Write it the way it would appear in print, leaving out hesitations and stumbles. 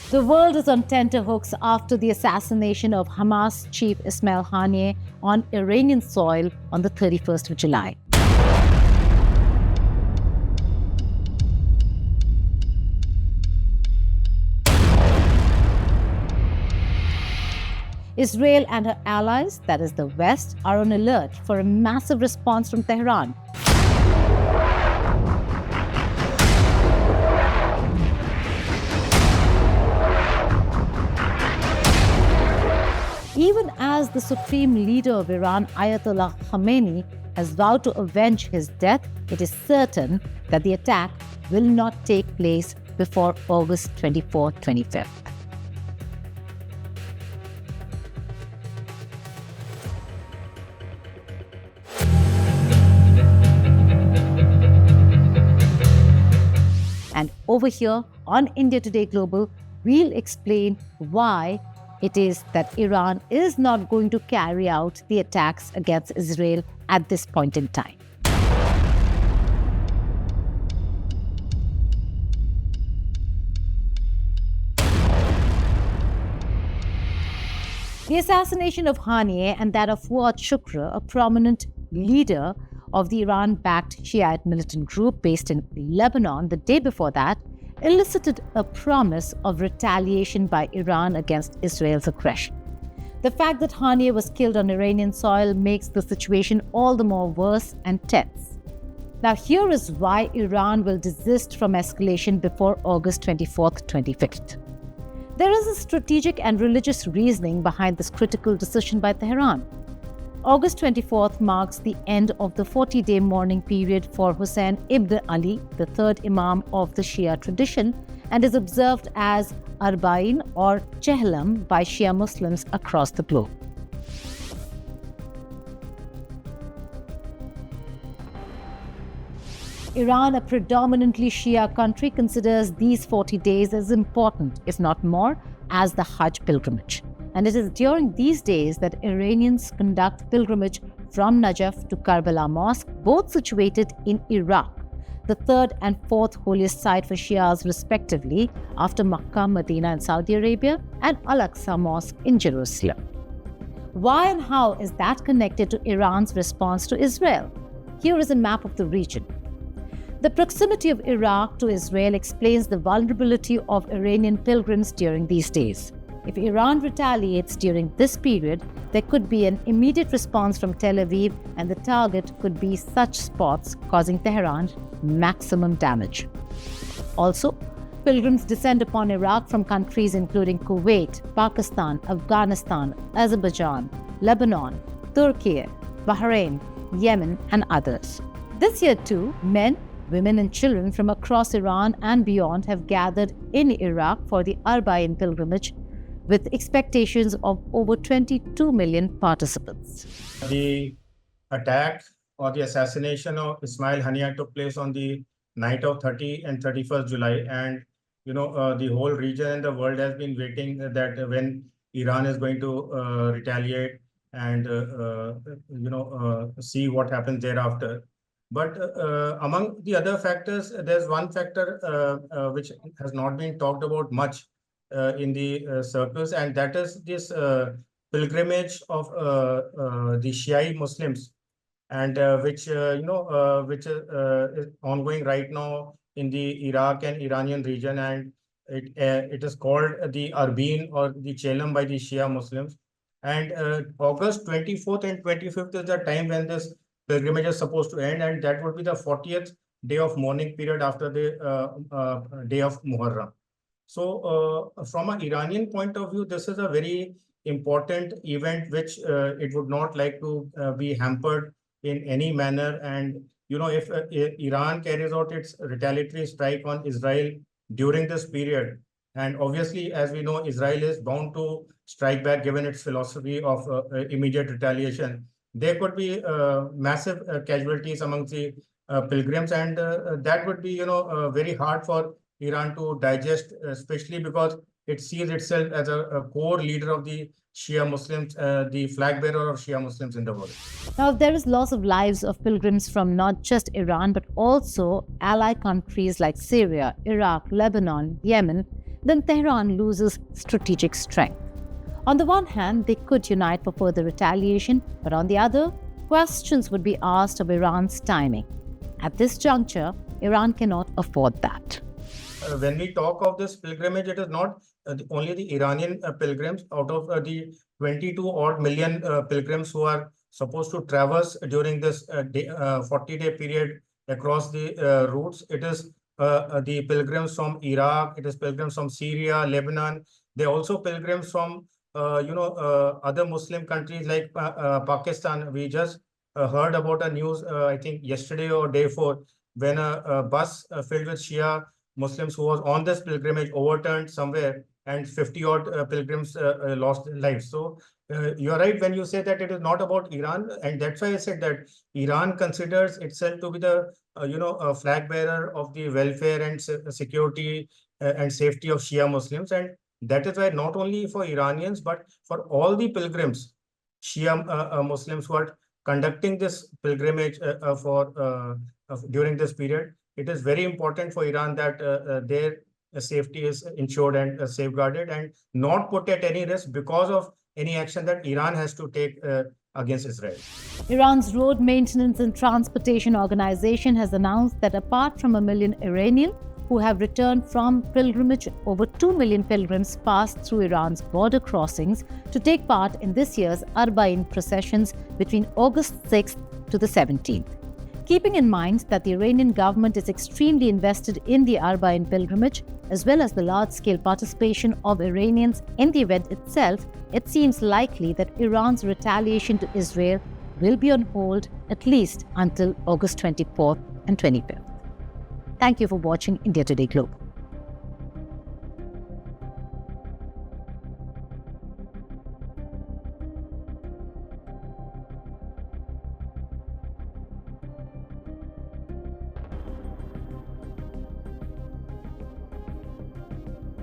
The world is on tenterhooks after the assassination of Hamas chief Ismail Haniyeh on Iranian soil on the 31st of July. Israel and her allies, that is the West, are on alert for a massive response from Tehran. Even as the supreme leader of Iran, Ayatollah Khamenei, has vowed to avenge his death, it is certain that the attack will not take place before August 24th, 25th. And over here on India Today Global, we'll explain why it is that Iran is not going to carry out the attacks against Israel at this point in time. The assassination of Haniyeh and that of Fuad Shukr, a prominent leader of the Iran-backed Shiite militant group based in Lebanon the day before that, elicited a promise of retaliation by Iran against Israel's aggression. The fact that Haniyeh was killed on Iranian soil makes the situation all the more worse and tense. Now, here is why Iran will desist from escalation before August 24th, 25th. There is a strategic and religious reasoning behind this critical decision by Tehran. August 24th marks the end of the 40-day mourning period for Hussein ibn Ali, the third Imam of the Shia tradition, and is observed as Arba'in or Chehlam by Shia Muslims across the globe. Iran, a predominantly Shia country, considers these 40 days as important, if not more, as the Hajj pilgrimage. And it is during these days that Iranians conduct pilgrimage from Najaf to Karbala Mosque, both situated in Iraq, the third and fourth holiest site for Shias respectively, after Makkah, Medina in Saudi Arabia, and Al-Aqsa Mosque in Jerusalem. Why and how is that connected to Iran's response to Israel? Here is a map of the region. The proximity of Iraq to Israel explains the vulnerability of Iranian pilgrims during these days. If Iran retaliates during this period, there could be an immediate response from Tel Aviv, and the target could be such spots, causing Tehran maximum damage. Also, pilgrims descend upon Iraq from countries including Kuwait, Pakistan, Afghanistan, Azerbaijan, Lebanon, Turkey, Bahrain, Yemen, and others. This year too, men, women and children from across Iran and beyond have gathered in Iraq for the Arba'in pilgrimage, with expectations of over 22 million participants. The attack or the assassination of Ismail Haniyeh took place on the night of 30 and 31st July. And, the whole region and the world has been waiting that when Iran is going to retaliate and, see what happens thereafter. But among the other factors, there's one factor which has not been talked about much in the circles, and that is this pilgrimage of the Shia Muslims, and which is ongoing right now in the Iraq and Iranian region, and it is called the Arba'in or the Chelam by the Shia Muslims. And August 24th and 25th is the time when this pilgrimage is supposed to end, and that would be the 40th day of mourning period after the day of Muharram. So from an Iranian point of view, this is a very important event which it would not like to be hampered in any manner. And, if Iran carries out its retaliatory strike on Israel during this period, and obviously, as we know, Israel is bound to strike back given its philosophy of immediate retaliation, there could be massive casualties among the pilgrims, and that would be, very hard for Iran to digest, especially because it sees itself as a core leader of the Shia Muslims, the flag bearer of Shia Muslims in the world. Now, there is loss of lives of pilgrims from not just Iran, but also ally countries like Syria, Iraq, Lebanon, Yemen. then Tehran loses strategic strength. On the one hand, they could unite for further retaliation, but on the other, questions would be asked of Iran's timing. At this juncture, Iran cannot afford that. When we talk of this pilgrimage, it is not only the Iranian pilgrims. Out of the 22 odd million pilgrims who are supposed to traverse during this 40-day period across the routes, it is the pilgrims from Iraq, it is pilgrims from Syria, Lebanon. They also pilgrims from other Muslim countries like Pakistan. We just heard about a news, I think yesterday or day before, when a bus filled with Shia Muslims who was on this pilgrimage overturned somewhere, and 50 odd pilgrims lost their lives. So you're right when you say that it is not about Iran, and that's why I said that Iran considers itself to be the flag bearer of the welfare and security and safety of Shia Muslims, and that is why not only for Iranians but for all the pilgrims, Shia Muslims who are conducting this pilgrimage during this period, it is very important for Iran that their safety is ensured and safeguarded and not put at any risk because of any action that Iran has to take against Israel. Iran's Road Maintenance and Transportation Organization has announced that apart from 1 million Iranians who have returned from pilgrimage, over 2 million pilgrims passed through Iran's border crossings to take part in this year's Arba'in processions between August 6th to the 17th. Keeping in mind that the Iranian government is extremely invested in the Arba'in pilgrimage, as well as the large-scale participation of Iranians in the event itself, it seems likely that Iran's retaliation to Israel will be on hold at least until August 24th and 25th. Thank you for watching India Today Global.